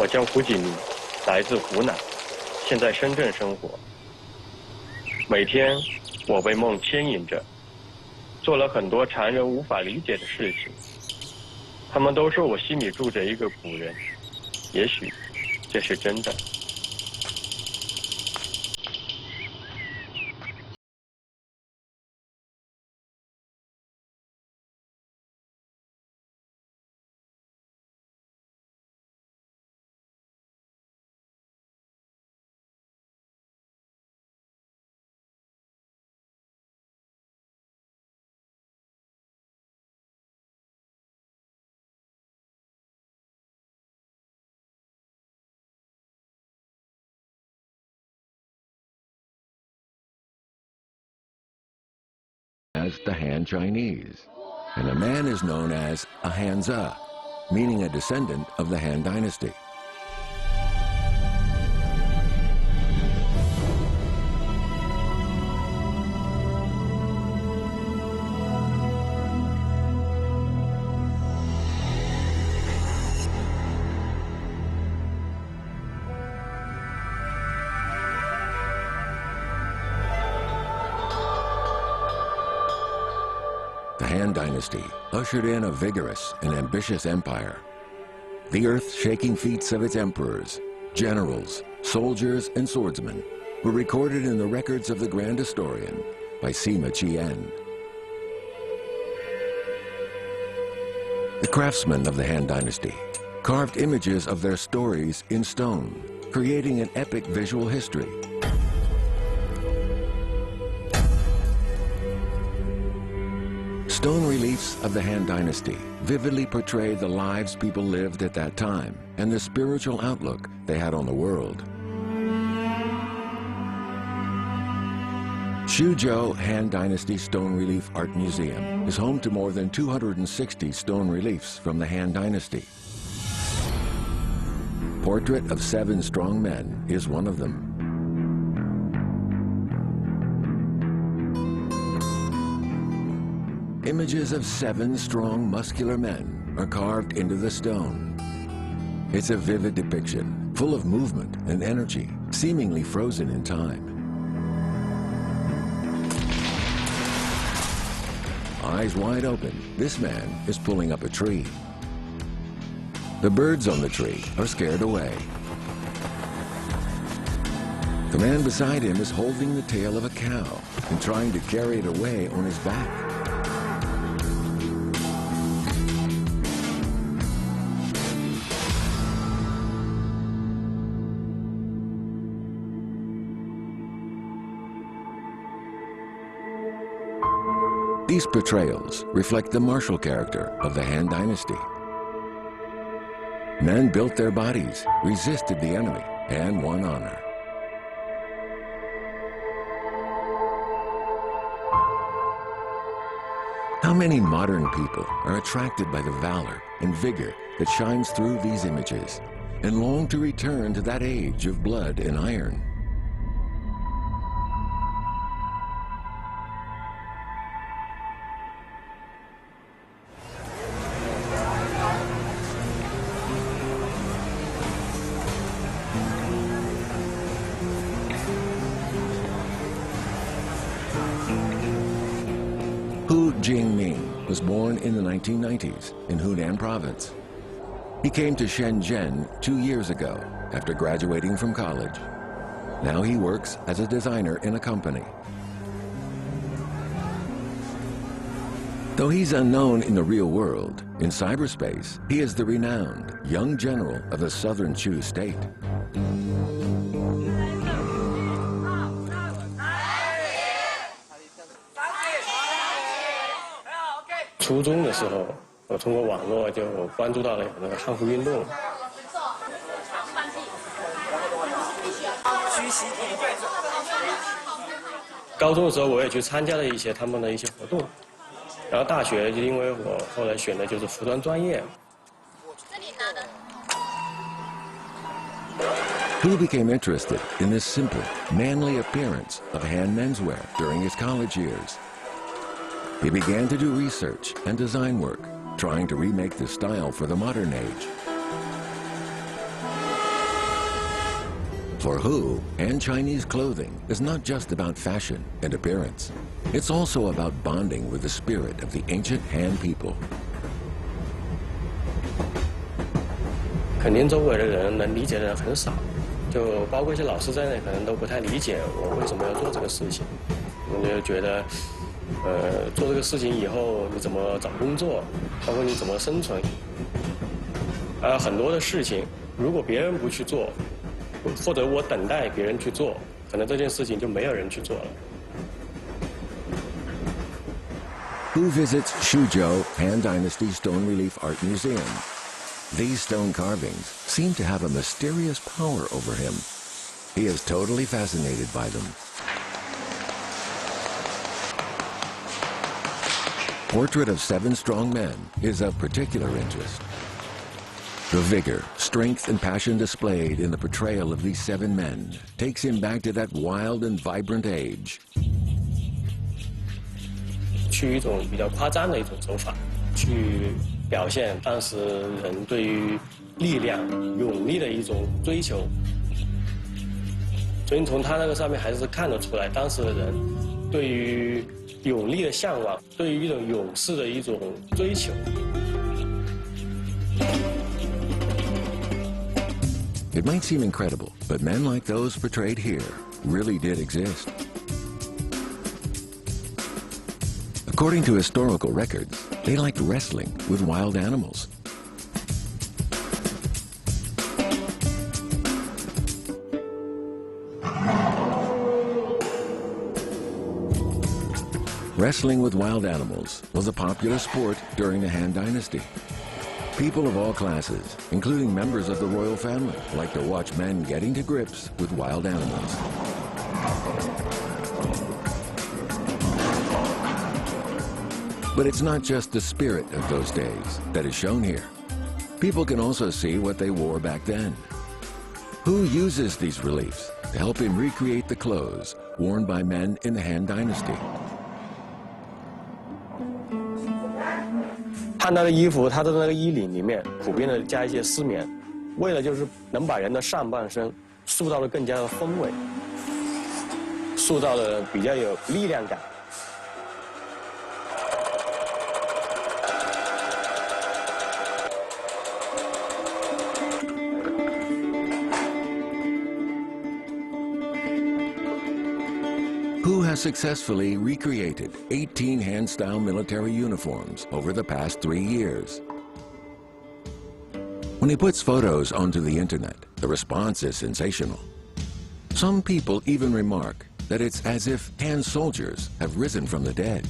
我叫胡锦明，来自湖南，现在深圳生活。每天我被梦牵引着，做了很多常人无法理解的事情。他们都说我心里住着一个古人，也许这是真的。As the Han Chinese, and a man is known as a Hanzi, meaning a descendant of the Han Dynasty. The Han Dynasty ushered in a vigorous and ambitious empire. The earth-shaking feats of its emperors, generals, soldiers, and swordsmen were recorded in the records of the Grand Historian by Sima Qian. The craftsmen of the Han Dynasty carved images of their stories in stone, creating an epic visual history. Stone reliefs of the Han Dynasty vividly portray the lives people lived at that time and the spiritual outlook they had on the world. Xuzhou Han Dynasty Stone Relief Art Museum is home to more than 260 stone reliefs from the Han Dynasty. Portrait of 7 Strong Men is one of them. Images of 7 strong, muscular men are carved into the stone. It's a vivid depiction, full of movement and energy, seemingly frozen in time. Eyes wide open, this man is pulling up a tree. The birds on the tree are scared away. The man beside him is holding the tail of a cow and trying to carry it away on his back. These portrayals reflect the martial character of the Han Dynasty. Men built their bodies, resisted the enemy, and won honor. How many modern people are attracted by the valor and vigor that shines through these images and long to return to that age of blood and iron? Hu Jingming was born in the 1990s in Hunan province. He came to Shenzhen 2 years ago after graduating from college. Now he works as a designer in a company. Though he's unknown in the real world, in cyberspace, he is the renowned young general of the southern Chu state. 初中的时候，我通过网络就关注到了那个汉服运动。高中的时候，我也去参加了一些他们的一些活动。然后大学就因为我后来选的就是服装专业。Hu became interested in this simple, manly appearance of Han menswear during his college years. He began to do research and design work, trying to remake the style for the modern age. For Hu, Han Chinese clothing is not just about fashion and appearance. It's also about bonding with the spirit of the ancient Han people. 肯定周围的人能理解的人很少，就包括一些老师在内，可能都不太理解我为什么要做这个事情。我就觉得，做这个事情以后你怎么找工作，包括你怎么生存，很多的事情，如果别人不去做，或者我等待别人去做，可能这件事情就没有人去做了。Who visits Shuzhou Han Dynasty Stone Relief Art Museum? These stone carvings seem to have a mysterious power over him. He is totally fascinated by them. Portrait of 7 strong men is of particular interest. The vigor, strength, and passion displayed in the portrayal of these 7 men takes him back to that wild and vibrant age. 去一种比较夸张的一种手法，去表现当时人对于力量、勇力的一种追求。所以从他那个上面还是看得出来，当时的人对于勇力的向往，对于一种勇士的一种追求。It might seem incredible, but men like those portrayed here really did exist. According to historical records, they liked wrestling with wild animals. Wrestling with wild animals was a popular sport during the Han Dynasty. People of all classes, including members of the royal family, like to watch men getting to grips with wild animals. But it's not just the spirit of those days that is shown here. People can also see what they wore back then. Who uses these reliefs to help him recreate the clothes worn by men in the Han Dynasty? 汉代的衣服，它的那个衣领里面普遍的加一些丝棉，为了就是能把人的上半身塑造的更加的丰伟，塑造的比较有力量感。Hu has successfully recreated 18 Han-style military uniforms over the past 3 years. When he puts photos onto the internet, the response is sensational. Some people even remark that it's as if Han soldiers have risen from the dead.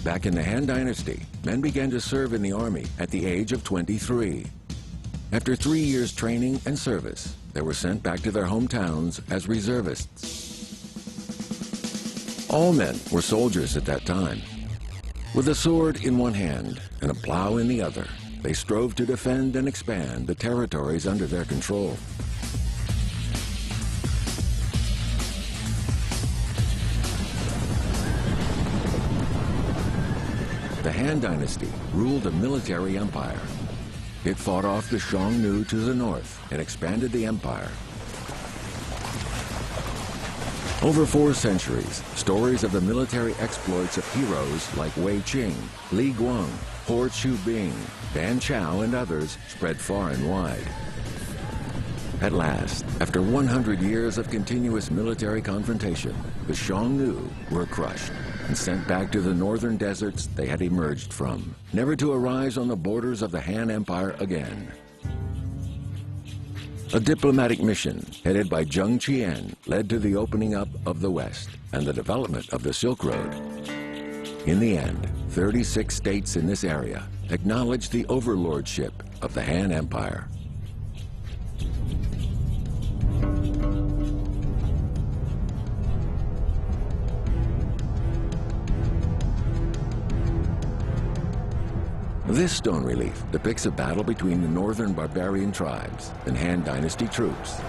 Back in the Han Dynasty, men began to serve in the army at the age of 23. After 3 years training and service, they were sent back to their hometowns as reservists. All men were soldiers at that time. With a sword in one hand and a plow in the other, they strove to defend and expand the territories under their control. The Han Dynasty ruled a military empire. It fought off the Xiongnu to the north and expanded the empire. Over 4 centuries, stories of the military exploits of heroes like Wei Qing, Li Guang, Hor Chubing, Dan Chao, and others spread far and wide. At last, after 100 years of continuous military confrontation, the Xiongnu were crushed and sent back to the northern deserts they had emerged from, never to arise on the borders of the Han Empire again. A diplomatic mission headed by Zheng Qian led to the opening up of the West and the development of the Silk Road. In the end, 36 states in this area acknowledged the overlordship of the Han Empire. This stone relief depicts a battle between the northern barbarian tribes and Han Dynasty troops.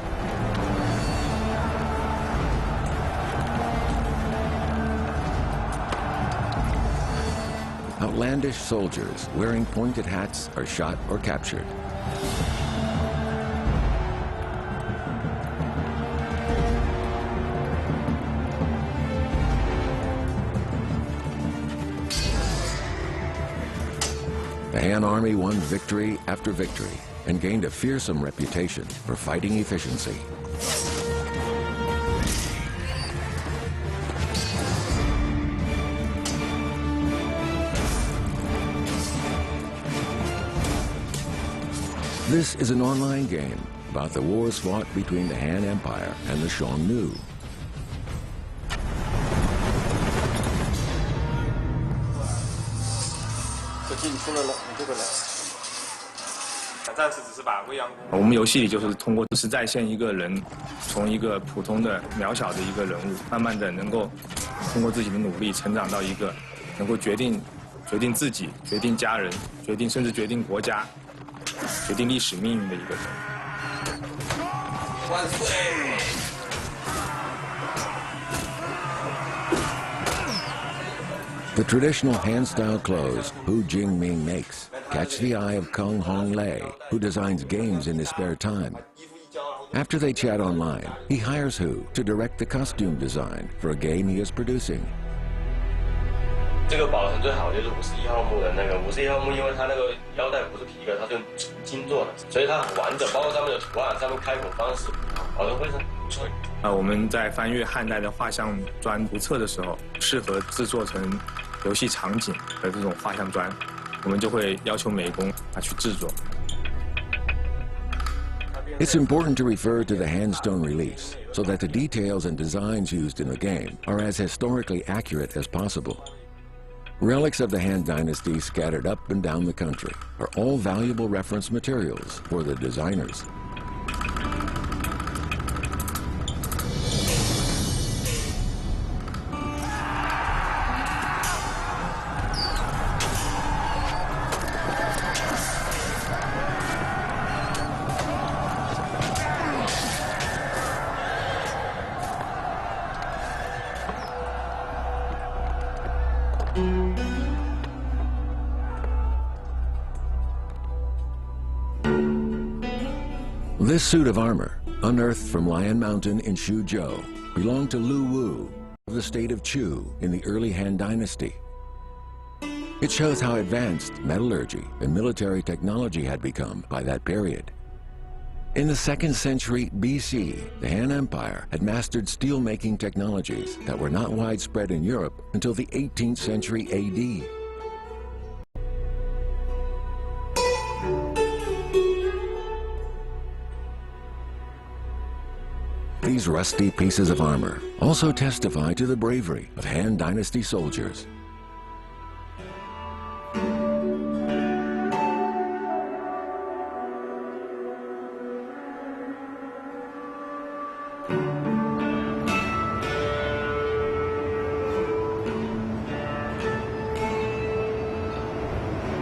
outlandish soldiers wearing pointed hats are shot or captured. The Han Army won victory after victory and gained a fearsome reputation for fighting efficiency. This is an online game about the wars fought between the Han Empire and the Xiongnu. 我们游戏里就是通过实在线一个人，从一个普通的渺小的一个人物，慢慢的能够通过自己的努力成长到一个能够决定自己、决定家人、甚至决定国家、决定历史命运的一个人。万岁！ The traditional Han-style clothes Hu Jingming makes catch the eye of Kung Hong Lei, who designs games in his spare time. After they chat online, he hires Hu to direct the costume design for a game he is producing. 这个保存最好就是51号木的那个51号木，因为它那个腰带不是皮革，它是用金做的，所以它很完整，包括上面的图案、上面开口方式，保存非常不错。我们在翻阅汉代的画像砖图册的时候，适合制作成游戏场景的这种画像砖，我们就会要求美工去制作。 It's important to refer to the handstone reliefs so that the details and designs used in the game are as historically accurate as possible. Relics of the Han Dynasty scattered up and down the country are all valuable reference materials for the designers. This suit of armor, unearthed from Lion Mountain in Xuzhou, belonged to Lu Wu of the state of Chu in the early Han Dynasty. It shows how advanced metallurgy and military technology had become by that period. In the 2nd century BC, the Han Empire had mastered steel-making technologies that were not widespread in Europe until the 18th century AD. These rusty pieces of armor also testify to the bravery of Han Dynasty soldiers.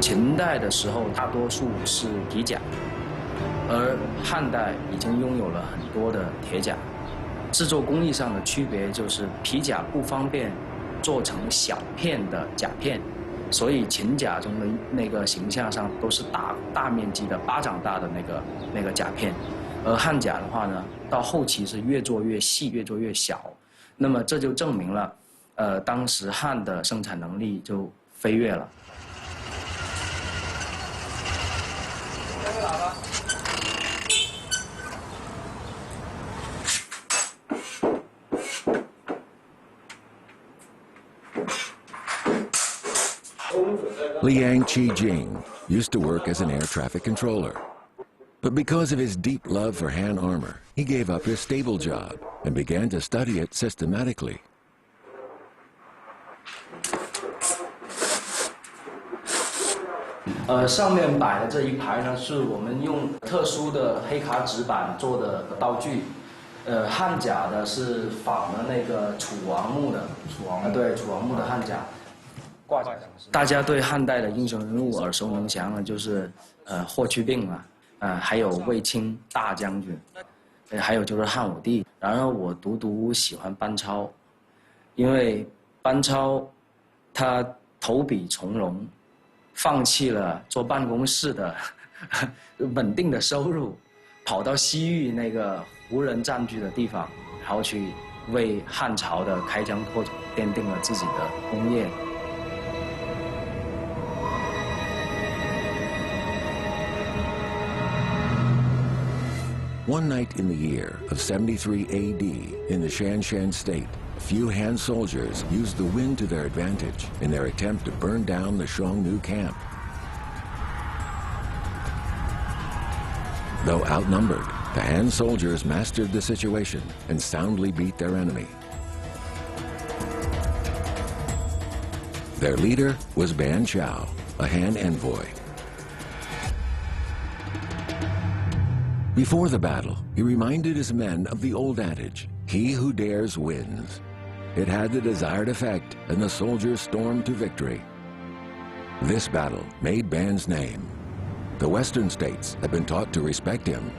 秦代的时候，大多数是皮甲，而汉代已经拥有了很多的铁甲。制作工艺上的区别就是皮甲不方便做成小片的甲片，所以秦甲中的那个形象上都是大面积的巴掌大的那个甲片，而汉甲的话呢，到后期是越做越细，越做越小。那么这就证明了，当时汉的生产能力就飞跃了。 Liang Qijing used to work as an air traffic controller. But because of his deep love for Han armor, he gave up his stable job and began to study it systematically. 上面摆的这一排呢，是我们用特殊的黑卡纸板做的道具。汉甲的是仿的那个楚王墓的，对，楚王墓的汉甲。 大家对汉代的英雄人物耳熟能详的，就是霍去病嘛，还有卫青大将军，还有就是汉武帝。然后我独喜欢班超，因为班超他投笔从戎，放弃了坐办公室的稳定的收入，跑到西域那个胡人占据的地方，然后去为汉朝的开疆拓土奠定了自己的功业。One night in the year of 73 AD in the Shanshan state, a few Han soldiers used the wind to their advantage in their attempt to burn down the Xiongnu camp. Though outnumbered, the Han soldiers mastered the situation and soundly beat their enemy. Their leader was Ban Chao, a Han envoy. Before the battle, he reminded his men of the old adage, "He who dares wins." It had the desired effect, and the soldiers stormed to victory. This battle made Ban's name. The Western states had been taught to respect him.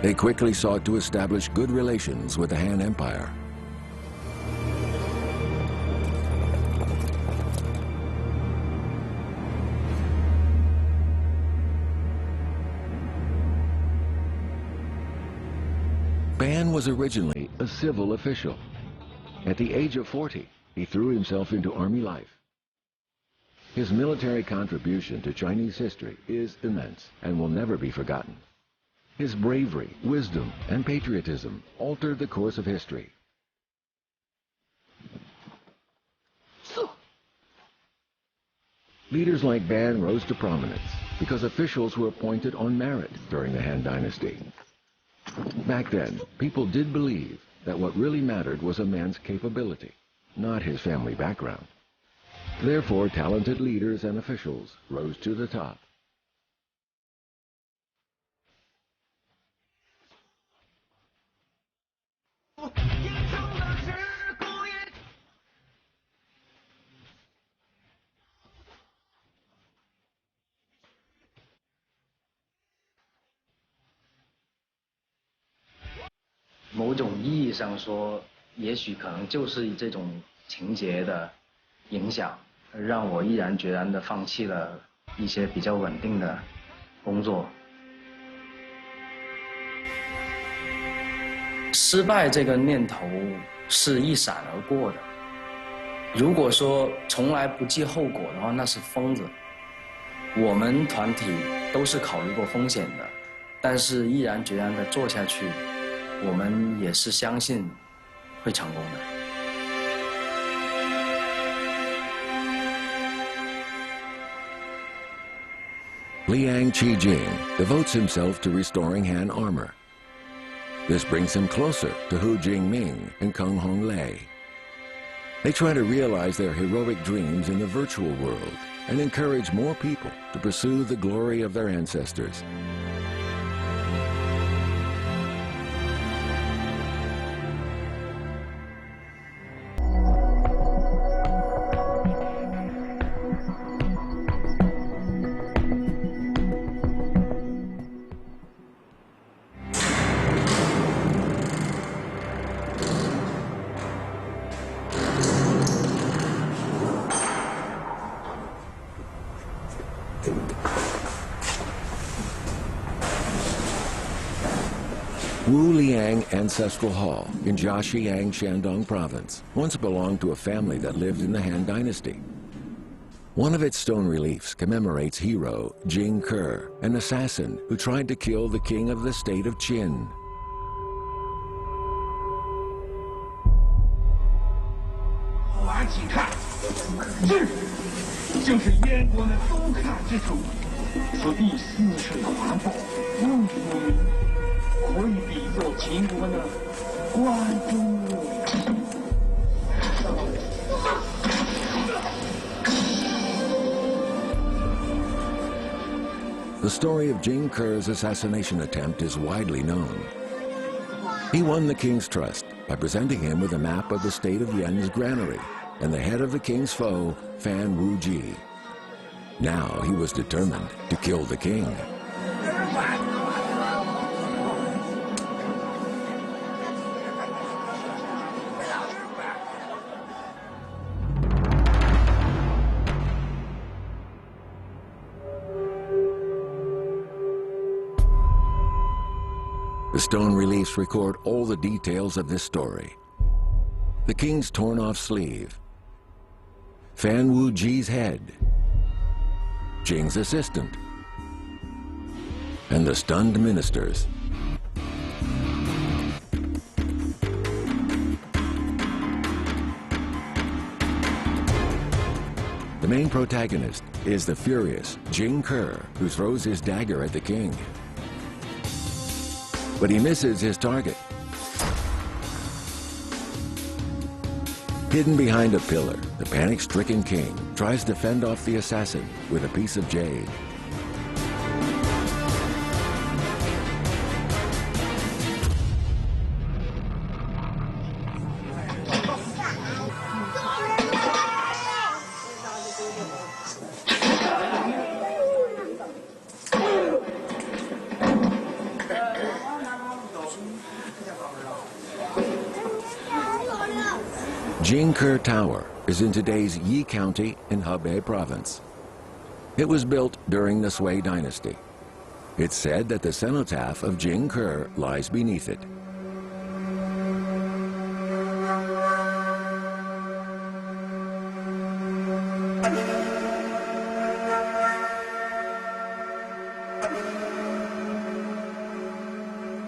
They quickly sought to establish good relations with the Han Empire. Ban was originally a civil official. At the age of 40, he threw himself into army life. His military contribution to Chinese history is immense and will never be forgotten. His bravery, wisdom, and patriotism altered the course of history. Leaders like Ban rose to prominence because officials were appointed on merit during the Han Dynasty. Back then, people did believe that what really mattered was a man's capability, not his family background. Therefore, talented leaders and officials rose to the top. 某种意义上说，也许可能就是这种情节的影响，让我毅然决然地放弃了一些比较稳定的工作。失败这个念头是一闪而过的。如果说从来不计后果的话，那是疯子。我们团体都是考虑过风险的，但是毅然决然地做下去。 我们也是相信会成功的。Liang Qijing devotes himself to restoring Han armor. This brings him closer to Hu Jingming and Keng Honglei. They try to realize their heroic dreams in the virtual world and encourage more people to pursue the glory of their ancestors. Wu Liang Ancestral Hall in Jiaxiang, Shandong Province once belonged to a family that lived in the Han Dynasty. One of its stone reliefs commemorates hero Jing Ke, an assassin who tried to kill the king of the state of Qin. 挖起看，这就是燕国的东汉之主，此地四水环抱，风平无云，可以比作秦国的关中洛阳。 The story of Jing Ke's assassination attempt is widely known. He won the king's trust by presenting him with a map of the state of Yan's granary and the head of the king's foe, Fan Wuji. Now he was determined to kill the king. The stone reliefs record all the details of this story. The king's torn-off sleeve, Fan Wu Ji's head, Jing's assistant, and the stunned ministers. The main protagonist is the furious Jing Ke, who throws his dagger at the king. But he misses his target. Hidden behind a pillar, the panic-stricken king tries to fend off the assassin with a piece of jade. Jing Ke Tower is in today's Yi County in Hebei Province. It was built during the Sui dynasty. It's said that the cenotaph of Jing Ke lies beneath it.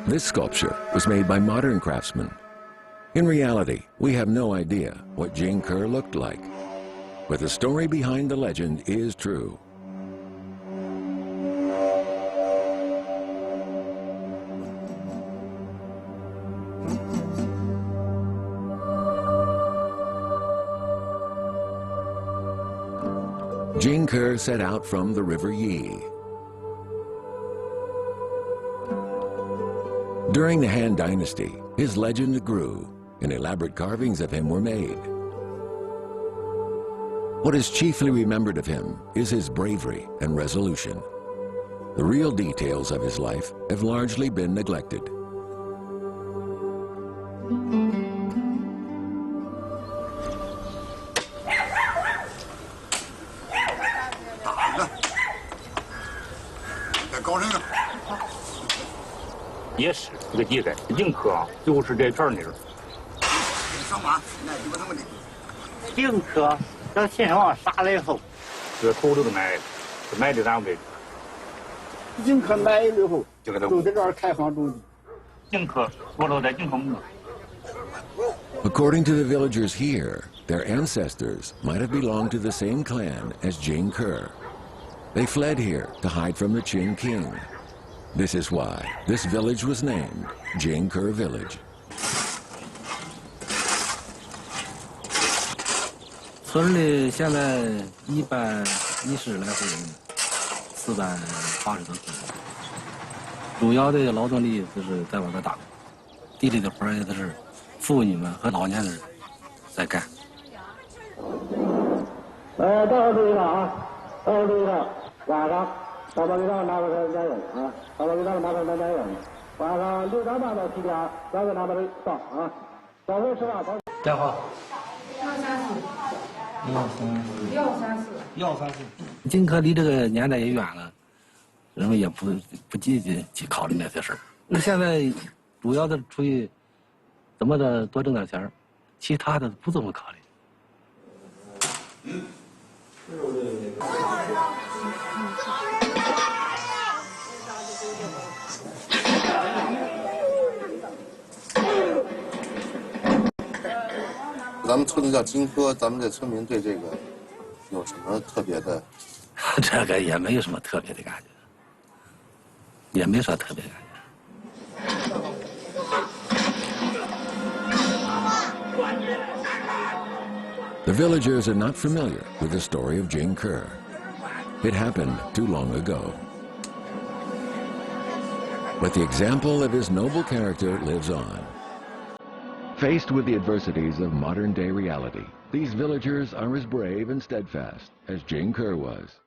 This sculpture was made by modern craftsmen. In reality, we have no idea what Jing Ke looked like, but the story behind the legend is true. Jing Ke set out from the river Yi. During the Han Dynasty, his legend grew, and elaborate carvings of him were made. What is chiefly remembered of him is his bravery and resolution. The real details of his life have largely been neglected.也是这个地盖硬壳啊，就是这片泥儿。上马，那有什么的？硬壳到现场杀了以后，这头都买，买的咱给。硬壳买了以后，就给他都在这儿开荒种地。硬壳我都在硬壳木。According to the villagers here, their ancestors might have belonged to the same clan as Jing Ke. They fled here to hide from the Qing king. This is why this village was named Jing Ke Village. 村里现在110来户人，480多平。主要的劳动力就是在外边打工，地里的活也都是妇女们和老年人在干。到时候注意了啊，到时候注意了，晚上。 到把给他拿过来再用啊！到把给他拿过来再用。晚上6点半到7点，再给拿过来上啊！到时候吃饭。电话。134。金科离这个年代也远了，人们也不积极去考虑那些事儿。那现在主要的出于怎么的多挣点钱，其他的不怎么考虑。 咱们村子叫金科，咱们这村民对这个有什么特别的？这个也没有什么特别的感觉，也没啥特别感觉。The villagers are not familiar with the story of Jing Ke. It happened too long ago. But the example of his noble character lives on. Faced with the adversities of modern-day reality, these villagers are as brave and steadfast as Jing Ke was.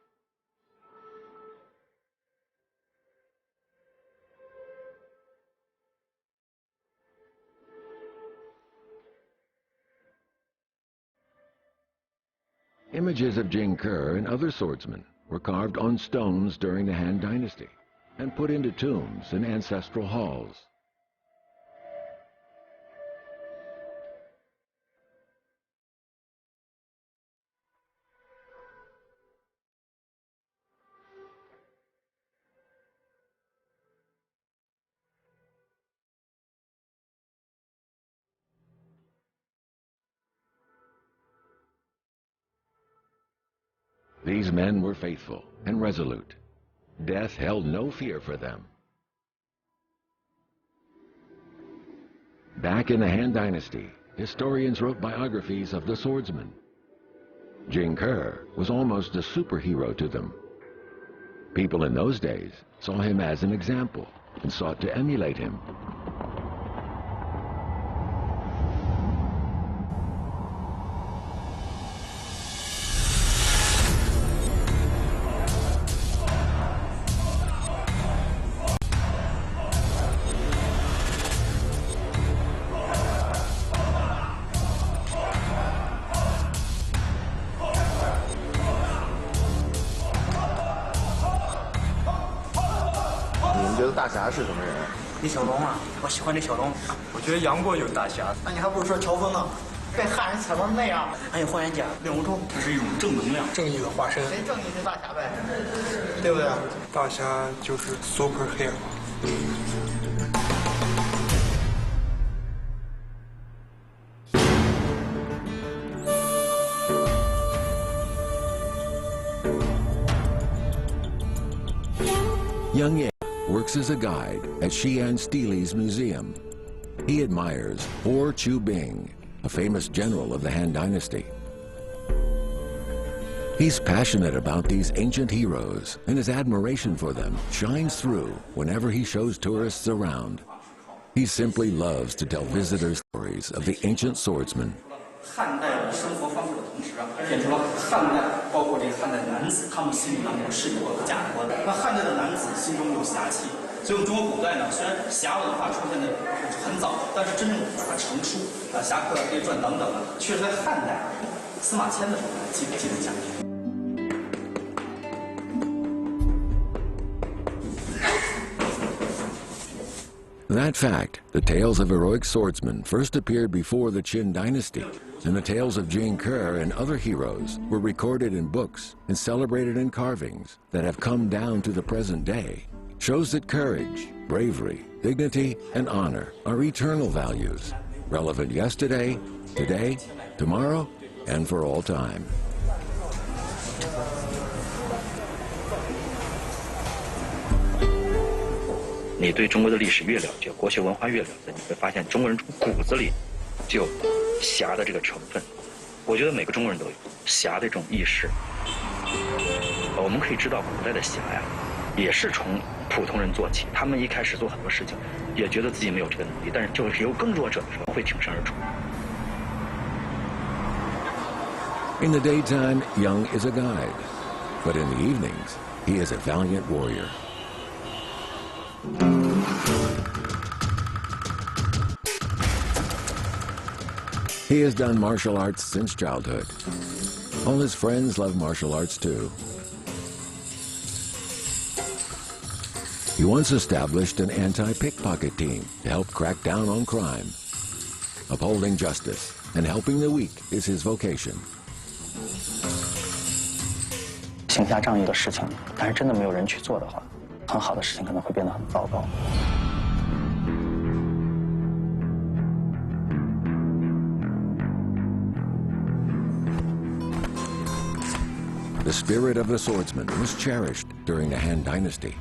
Images of Jing Ke and other swordsmen were carved on stones during the Han Dynasty and put into tombs and ancestral halls. These men were faithful and resolute. Death held no fear for them. Back in the Han Dynasty, historians wrote biographies of the swordsman. Jing Ke was almost a superhero to them. People in those days saw him as an example and sought to emulate him.觉得大侠是什么人？李小龙啊，我喜欢李小龙。我觉得杨过有大侠。那你还不如说乔峰呢，被汉人踩成那样。还有霍元甲、令狐冲，这是一种正能量，正义的化身。谁正义是大侠呗，对不对？大侠就是 super hero。Young Ye works as a guide at Xi'an Stele's museum. He admires Hor Chu-bing, a famous general of the Han Dynasty. He's passionate about these ancient heroes, and his admiration for them shines through whenever he shows tourists around. He simply loves to tell visitors stories of the ancient swordsmen. 汉代生活方式的同时啊，变成了汉代，包括这个汉代男子，他们心里当中是有个价值观。那汉代的男子心中有侠气，所以我们中国古代呢，虽然侠文化出现的很早，但是真正把它成书啊，《侠客列传》等等的，却是在汉代司马迁的时候记录下来。 That fact, the tales of heroic swordsmen first appeared before the Qin dynasty, and the tales of Jing Ke and other heroes were recorded in books and celebrated in carvings that have come down to the present day, shows that courage, bravery, dignity, and honor are eternal values, relevant yesterday, today, tomorrow, and for all time. 你对中国的历史越了解，国学文化越了解，你会发现中国人骨子里就有侠的这个成分。我觉得每个中国人都有侠的这种意识。我们可以知道，古代的侠呀，也是从普通人做起。他们一开始做很多事情，也觉得自己没有这个能力，但是就是有更弱者的时候会挺身而出。In the daytime, Young is a guide, but in the evenings, he is a valiant warrior. He has done martial arts since childhood. All his friends love martial arts too. He once established an anti-pickpocket team to help crack down on crime. Upholding justice and helping the weak is his vocation. 行侠仗义的事情，但是真的没有人去做的话，很好的事情可能会变得很糟糕。 The spirit of the swordsman was cherished during the Han Dynasty.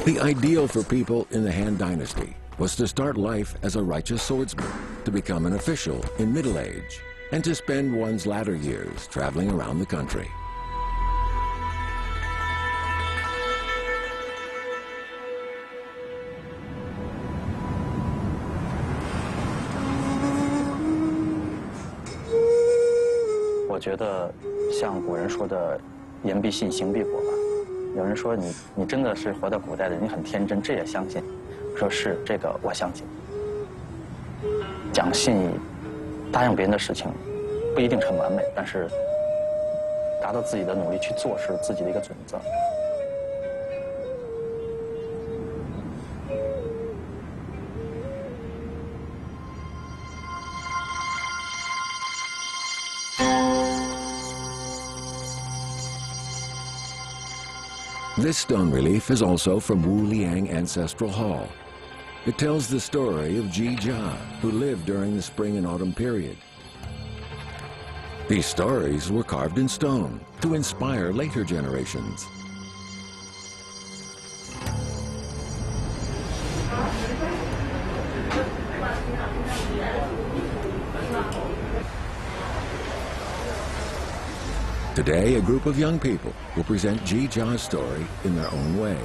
The ideal for people in the Han Dynasty was to start life as a righteous swordsman, to become an official in middle age, and to spend one's latter years traveling around the country. "我觉得，像古人说的“言必信，行必果”吧。有人说你真的是活在古代的，你很天真，这也相信。我说是，这个我相信。讲信义，答应别人的事情，不一定很完美，但是达到自己的努力去做是自己的一个准则。 This stone relief is also from Wu Liang Ancestral Hall. It tells the story of Ji Jia, who lived during the spring and autumn period. These stories were carved in stone to inspire later generations. Today, a group of young people will present Jijia's story in their own way.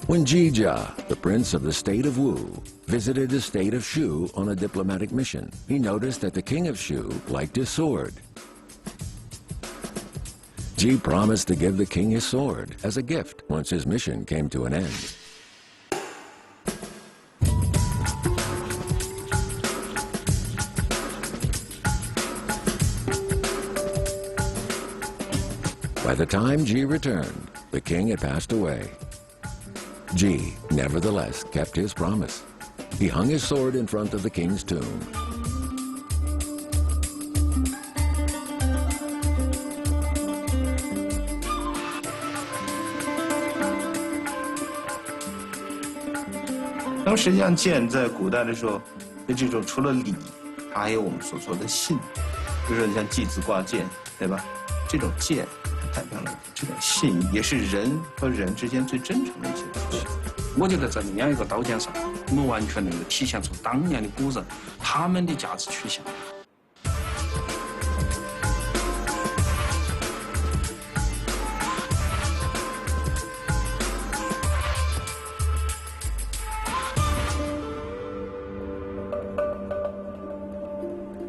When Jijia, the prince of the state of Wu, visited the state of Shu on a diplomatic mission, he noticed that the king of Shu liked his sword. Ji promised to give the king his sword as a gift once his mission came to an end. By the time Ji returned, the king had passed away. Ji, nevertheless, kept his promise. He hung his sword in front of the king's tomb. 那么实际上剑在古代的时候，这种除了礼，它还有我们所说的信，比如说你像祭子挂剑，对吧？这种剑代表了这种信义，也是人和人之间最真诚的一些东西。我觉得在那样一个刀剑上，我们完全能够体现出当年的古人他们的价值取向。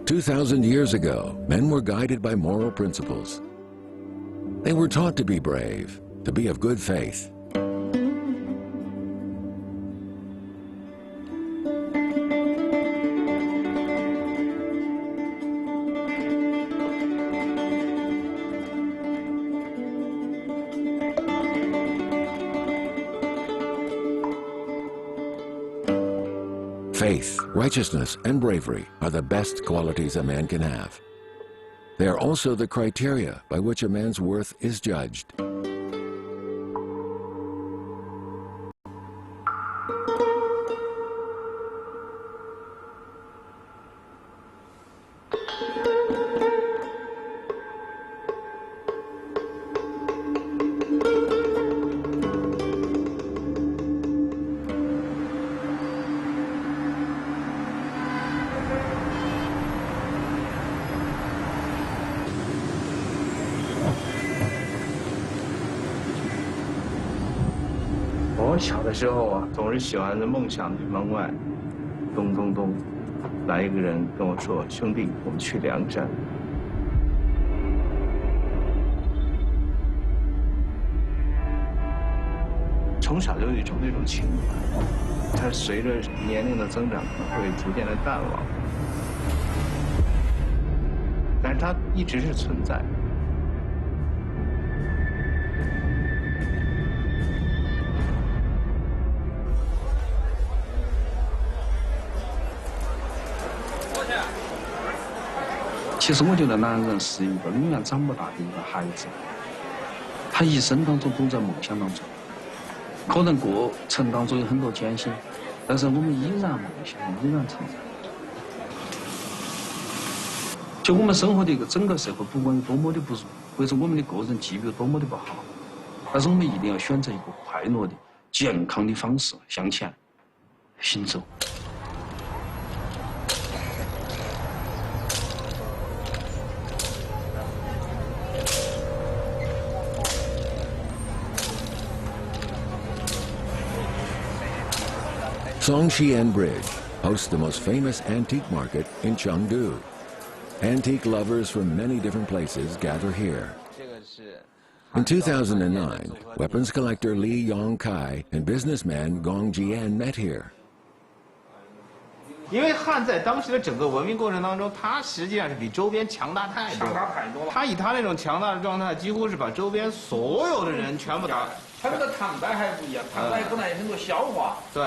2,000 years ago, men were guided by moral principles. They were taught to be brave, to be of good faith. Faith, righteousness, and bravery are the best qualities a man can have. They are also the criteria by which a man's worth is judged.我小的时候啊，总是喜欢在梦想的门外，咚咚咚，来一个人跟我说：“兄弟，我们去梁山。”从小就有一种那种情怀，它随着年龄的增长会逐渐的淡忘，但是它一直是存在。 其实我觉得男人是一个永远长不大的一个孩子，他一生当中都在梦想当中，可能过程当中有很多艰辛，但是我们依然梦想，依然成长。就我们生活的一个整个社会，不管有多么的不如，或者我们的个人际遇有多么的不好，但是我们一定要选择一个快乐的、健康的方式向前行走。 Songxian Bridge hosts the most famous antique market in Chengdu. Antique lovers from many different places gather here. In 2009, weapons collector Li Yongkai and businessman Gong Jian met here. 因为汉在当时的整个文明过程当中，它实际上是比周边强大太多了。他以他那种强大的状态，几乎是把周边所有的人全部打。他这个唐代还不一样，唐代可能有很多笑话。对。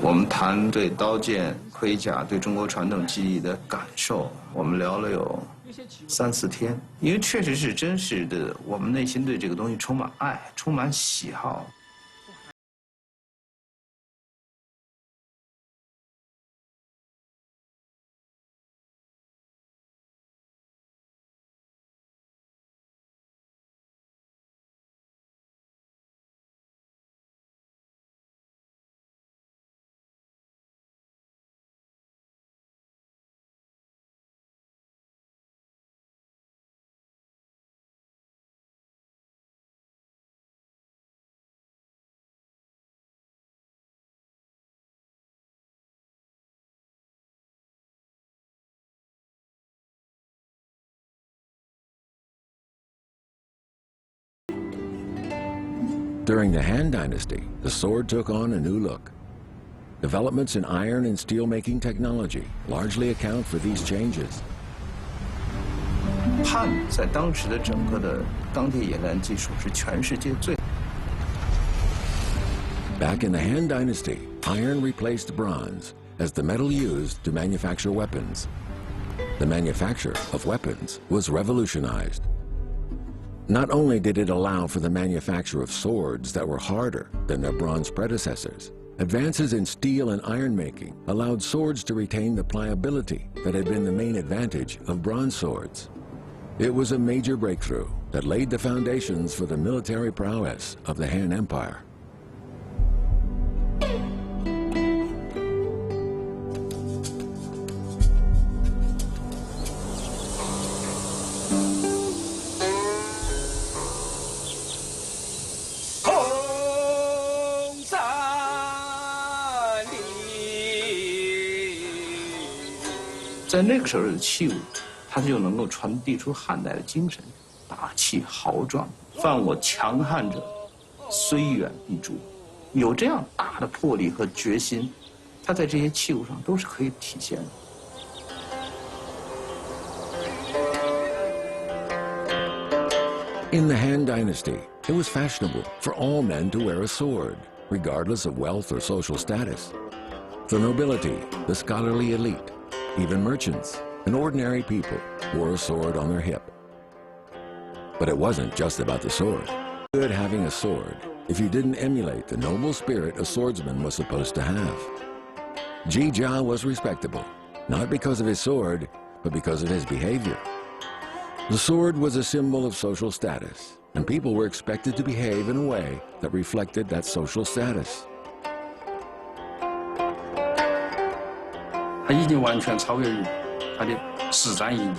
我们谈对刀剑、盔甲、对中国传统技艺的感受，我们聊了有3、4天，因为确实是真实的，我们内心对这个东西充满爱，充满喜好。During the Han Dynasty, the sword took on a new look. Developments in iron and steel-making technology largely account for these changes. 汉在当时的整个的钢铁冶炼技术是全世界最。Back in the Han Dynasty, iron replaced bronze as the metal used to manufacture weapons. The manufacture of weapons was revolutionized. Not only did it allow for the manufacture of swords that were harder than their bronze predecessors, advances in steel and iron making allowed swords to retain the pliability that had been the main advantage of bronze swords. It was a major breakthrough that laid the foundations for the military prowess of the Han Empire. Hong 在那个时候的器物，它就能够传递出汉代的精神，大气豪壮。犯我强悍者，虽远必诛。有这样大的魄力和决心，它在这些器物上都是可以体现的。In the Han Dynasty, it was fashionable for all men to wear a sword, regardless of wealth or social status. The nobility, the scholarly elite, even merchants and ordinary people wore a sword on their hip. But it wasn't just about the sword. Good having a sword if you didn't emulate the noble spirit a swordsman was supposed to have. Ji Jia was respectable, not because of his sword, but because of his behavior. The sword was a symbol of social status, and people were expected to behave in a way that reflected that social status. 它已经完全超越于它的实战意义，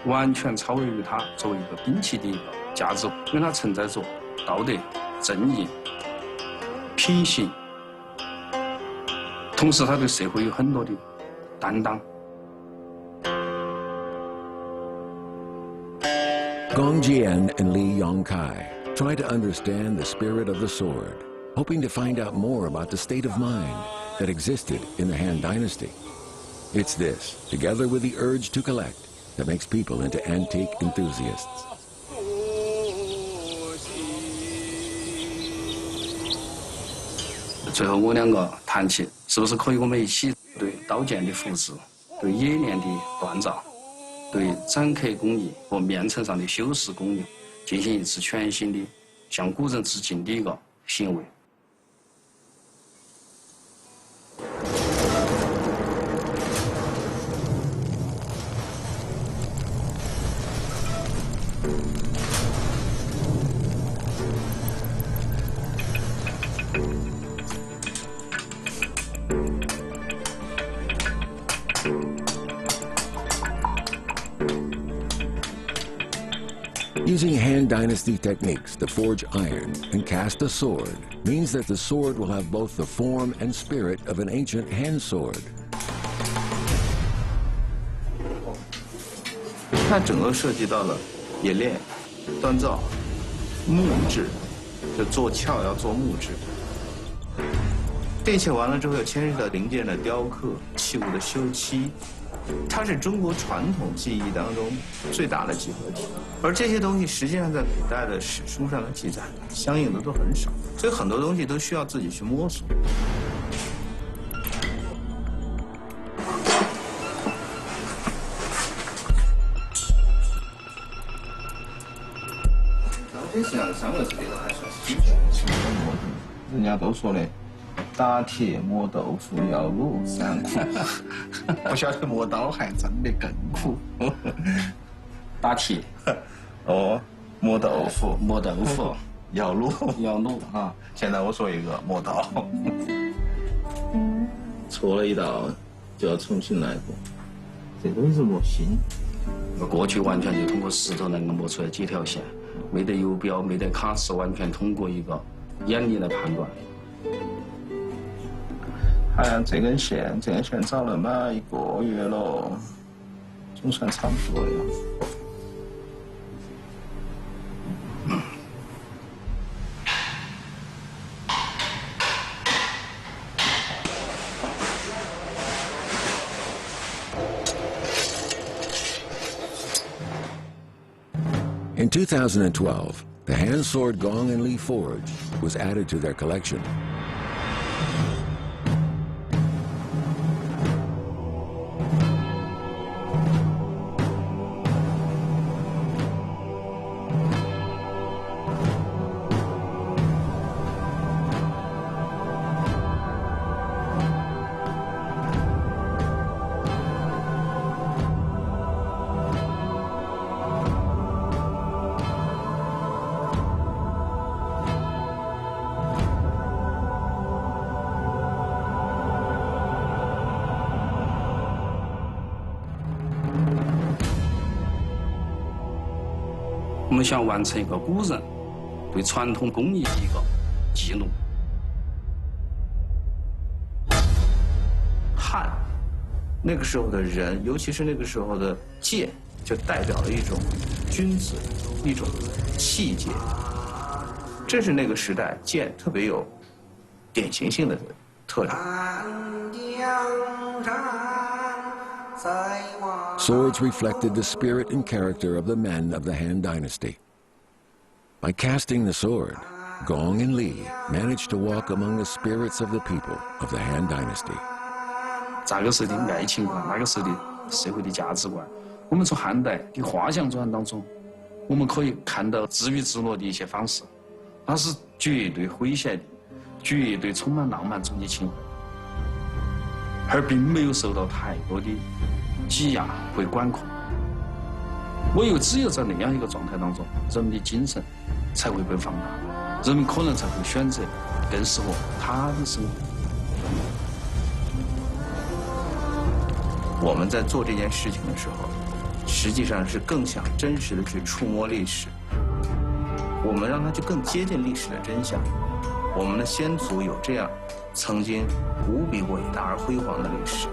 完全超越于它作为一个兵器的一个价值，因为它承载着道德、正义、品行，同时它对社会有很多的担当。 Gong Jian and Li Yongkai try to understand the spirit of the sword, hoping to find out more about the state of mind that existed in the Han Dynasty. It's this, together with the urge to collect, that makes people into antique enthusiasts. 最后我两个谈起，是不是可以我们一起对刀剑的复制、对冶炼的锻造、对展刻工艺和面层上的修饰工艺进行一次全新的向古人致敬的一个行为。 Using Han Dynasty techniques to forge iron and cast a sword means that the sword will have both the form and spirit of an ancient Han sword. 它整个涉及到了冶炼、锻造、木质，就做鞘要做木质。这一切完了之后，又牵涉到零件的雕刻、器物的修漆。 它是中国传统技艺当中最大的集合体，而这些东西实际上在古代的史书上的记载相应的都很少，所以很多东西都需要自己去摸索。上位是这个还算是人家都说的，打铁磨豆腐要卤3苦，不晓得磨刀还真的更苦。打铁，哦，磨豆腐要卤啊！现在我说一个磨刀，错了一道就要重新来过，这都是磨心。过去完全就通过石头能够磨出来几条线，没得游标，没得卡尺，完全通过一个眼力来判断。好像这根线找了嘛1个月了，总算差不多了。In 2012, the hand sword Gong and Li Forge was added to their collection.我们想完成一个古人对传统工艺的一个记录。汉，那个时候的人，尤其是那个时候的剑，就代表了一种君子，一种气节。这是那个时代剑特别有典型性的特征。 Swords reflected the spirit and character of the men of the Han Dynasty. By casting the sword, Gong and Li managed to walk among the spirits of the people of the Han Dynasty. 这个时候的爱情观，那个时候的社会的价值观，我们从汉代的画像传当中，我们可以看到自娱自乐的一些方式，那是绝对诙谐的，绝对充满浪漫主义情怀，而并没有受到太多的 挤压或管控，唯有只有在那样一个状态当中，人们的精神才会被放大，人们可能才会选择更适合他的生活。我们在做这件事情的时候，实际上是更想真实的去触摸历史，我们让它去更接近历史的真相。我们的先祖有这样曾经无比伟大而辉煌的历史。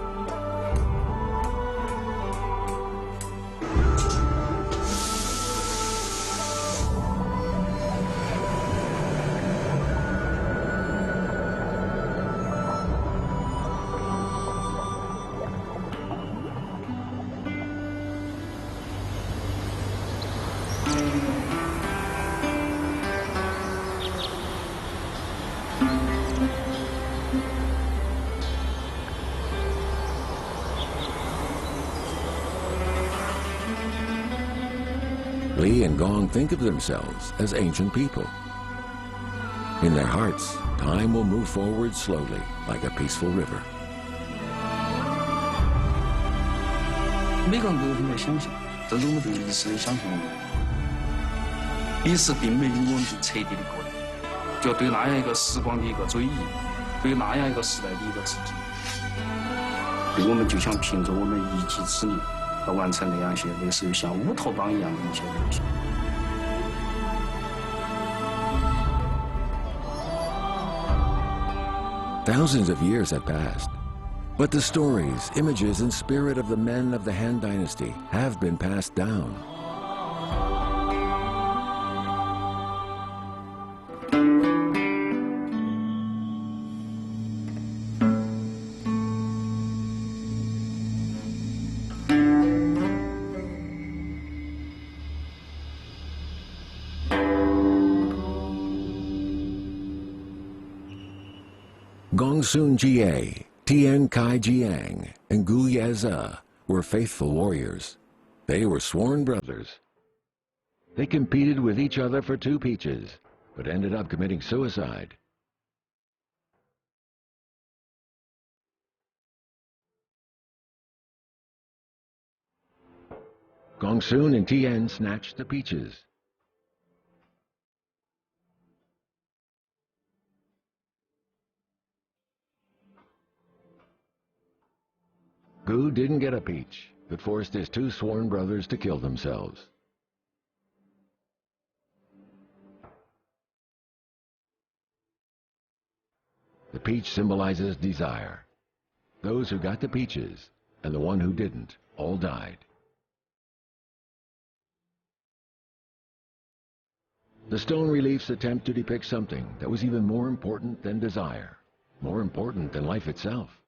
Li and Gong think of themselves as ancient people. In their hearts, time will move forward slowly, like a peaceful river. 每个人都有很多想象，这是我们对历史的想象。历史并没有我们彻底的过渡，就对那样一个时光的一个追忆，对那样一个时代的一个致敬。我们就想凭着我们一己之力，来完成那样一些类似于像乌托邦一样的一些东西。 Thousands of years have passed, but the stories, images, and spirit of the men of the Han Dynasty have been passed down. Gongsun Jie, Tian Kai Jiang, and Gu Yeze were faithful warriors. They were sworn brothers. They competed with each other for 2 peaches, but ended up committing suicide. Gongsun and Tian snatched the peaches. Gu didn't get a peach, but forced his 2 sworn brothers to kill themselves. The peach symbolizes desire. Those who got the peaches and the one who didn't all died. The stone reliefs attempt to depict something that was even more important than desire, more important than life itself.